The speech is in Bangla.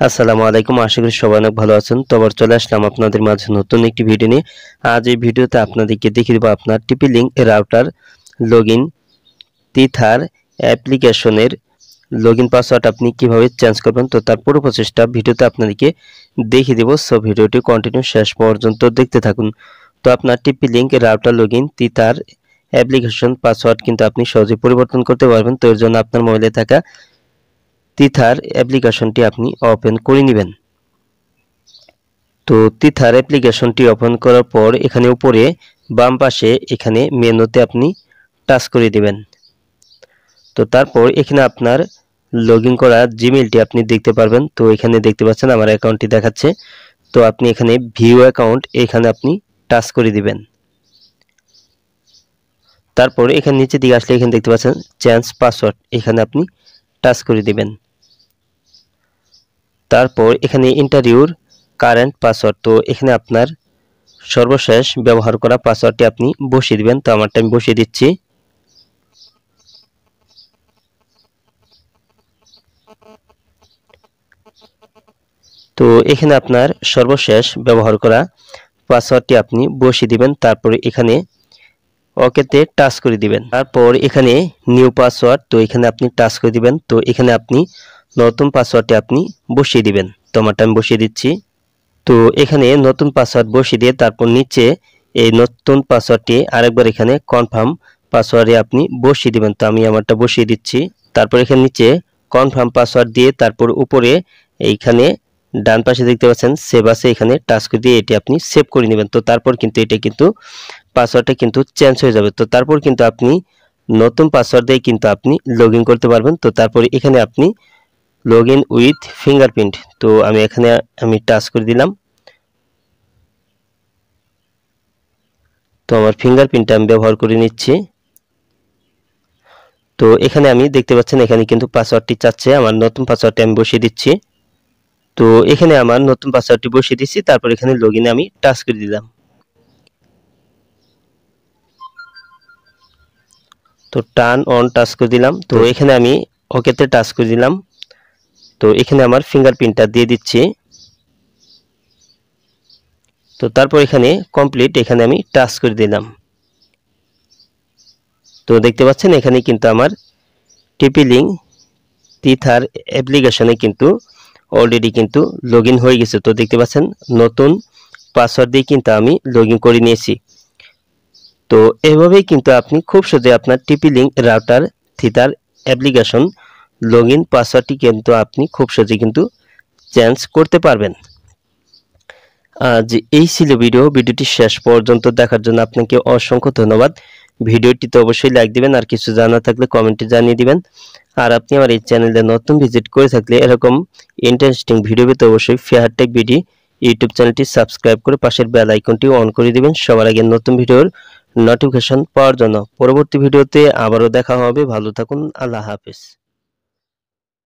আসসালামু আলাইকুম। আশা করি সবাই অনেক ভালো আছেন। তো আবার চলে আসলাম আপনাদের মাঝে নতুন একটি ভিডিও নিয়ে। আজ এই ভিডিওতে আপনাদেরকে দেখিয়ে দেবো আপনার TP-Link রাউটার লগইন তিথার অ্যাপ্লিকেশনের লগইন পাসওয়ার্ড আপনি কিভাবে চেঞ্জ করবেন। তো তার পুরো প্রসেসটা ভিডিওতে আপনাদেরকে দেখিয়ে দেবো। সো ভিডিওটি কন্টিনিউ শেষ পর্যন্ত দেখতে থাকুন। তো আপনার TP-Link router login Tether application password কিন্তু আপনি সহজেই পরিবর্তন করতে পারবেন। তো এর জন্য আপনার মোবাইলে থাকা তিথার অ্যাপ্লিকেশনটি আপনি ওপেন করে নেবেন। তো তিথার অ্যাপ্লিকেশনটি ওপেন করার পর এখানে উপরে বাম পাশে এখানে মেনুতে আপনি টাচ করে দিবেন। তো তারপর এখানে আপনার লগইন করা জিমেইলটি আপনি দেখতে পারবেন। তো এখানে দেখতে পাচ্ছেন আমার অ্যাকাউন্টটি দেখাচ্ছে। তো আপনি এখানে ভিউ অ্যাকাউন্ট এখানে আপনি টাচ করে দিবেন। তারপর এখানে নিচে দিকে আসলে এখানে দেখতে পাচ্ছেন চেঞ্জ পাসওয়ার্ড, এখানে আপনি টাচ করে দিবেন। তারপর এখানে ইন্টারভিউর কারেন্ট পাসওয়ার্ড, তো এখানে আপনার সর্বশেষ ব্যবহার করা পাসওয়ার্ডটি আপনি বসিয়ে দিবেন। তো আমারটা আমি বসিয়ে দিচ্ছি। তো এখানে আপনার সর্বশেষ ব্যবহার করা পাসওয়ার্ডটি আপনি বসিয়ে দিবেন। তারপরে এখানে ওকেতে টাচ করে দিবেন। তারপর এখানে নিউ পাসওয়ার্ড, তো এখানে আপনি টাচ করে দিবেন। তো এখানে আপনি নতুন পাসওয়ার্ডটি আপনি বসিয়ে দিবেন। তো আমারটা আমি বসিয়ে দিচ্ছি। তো এখানে নতুন পাসওয়ার্ড বসিয়ে দিয়ে তারপর নিচে এই নতুন পাসওয়ার্ডটি আরেকবার এখানে কনফার্ম পাসওয়ার্ডে আপনি বসিয়ে দিবেন। তো আমি আমারটা বসিয়ে দিচ্ছি। তারপর এখানে নিচে কনফার্ম পাসওয়ার্ড দিয়ে তারপর উপরে এইখানে ডান পাশে দেখতে পাচ্ছেন সেভ আছে, এখানে টাচ করে দিয়ে এটি আপনি সেভ করে নেবেন। তো তারপর কিন্তু এটা কিন্তু পাসওয়ার্ডটা কিন্তু চেঞ্জ হয়ে যাবে। তো তারপর কিন্তু আপনি নতুন পাসওয়ার্ড দিয়ে কিন্তু আপনি লগইন করতে পারবেন। তো তারপর এখানে আপনি লগইন উইথ ফিঙ্গারপ্রিন্ট, তো আমি টাচ করে দিলাম। তো আমার ফিঙ্গারপ্রিন্টটা আমি ব্যবহার করে নিচ্ছি। তো এখানে আমি দেখতে পাচ্ছেন এখানে কিন্তু পাসওয়ার্ডটি চাচ্ছে, আমার নতুন পাসওয়ার্ডটি আমি বসিয়ে দিচ্ছি। তো এখানে আমার নতুন পাসওয়ার্ডটি বসিয়ে দিচ্ছি। তারপর এখানে লগইনে আমি টাচ করে দিলাম। তো টার্ন অন টাচ করে দিলাম। তো এখানে আমি ওকেতে টাচ করে দিলাম। তো এখানে আমার ফিঙ্গারপ্রিন্টটা দিয়ে দিচ্ছি। তো তারপর এখানে কমপ্লিট, এখানে আমি টাচ করে দিলাম। তো দেখতে পাচ্ছেন এখানে কিন্তু আমার TP-Link তিথার অ্যাপ্লিকেশনে কিন্তু অলরেডি কিন্তু লগইন হয়ে গেছে। তো দেখতে পাচ্ছেন নতুন পাসওয়ার্ড দিয়ে কিন্তু আমি লগইন করে নিয়েছি। তো এভাবেই কিন্তু আপনি খুব সহজে আপনার TP-Link router Tether application login পাসওয়ার্ডটি কিন্তু আপনি খুব সহজে কিন্তু চেঞ্জ করতে পারবেন। আজ এই ছিল ভিডিওটি শেষ পর্যন্ত দেখার জন্য আপনাকে অসংখ্য ধন্যবাদ। ভিডিওটিতে অবশ্যই লাইক দিবেন, আর কিছু জানা থাকলে কমেন্টে জানিয়ে দিবেন। আর আপনি আমার এই চ্যানেলে নতুন ভিজিট করে থাকলে এরকম ইন্টারেস্টিং ভিডিও পেতে অবশ্যই ফেয়ার টেক বিডি ইউটিউব চ্যানেলটি সাবস্ক্রাইব করে পাশের বেল আইকনটি অন করে দিবেন সবার আগে নতুন ভিডিওর নোটিফিকেশন পাওয়ার জন্য। পরবর্তী ভিডিওতে আবারও দেখা হবে। ভালো থাকুন। আল্লাহ হাফেজ।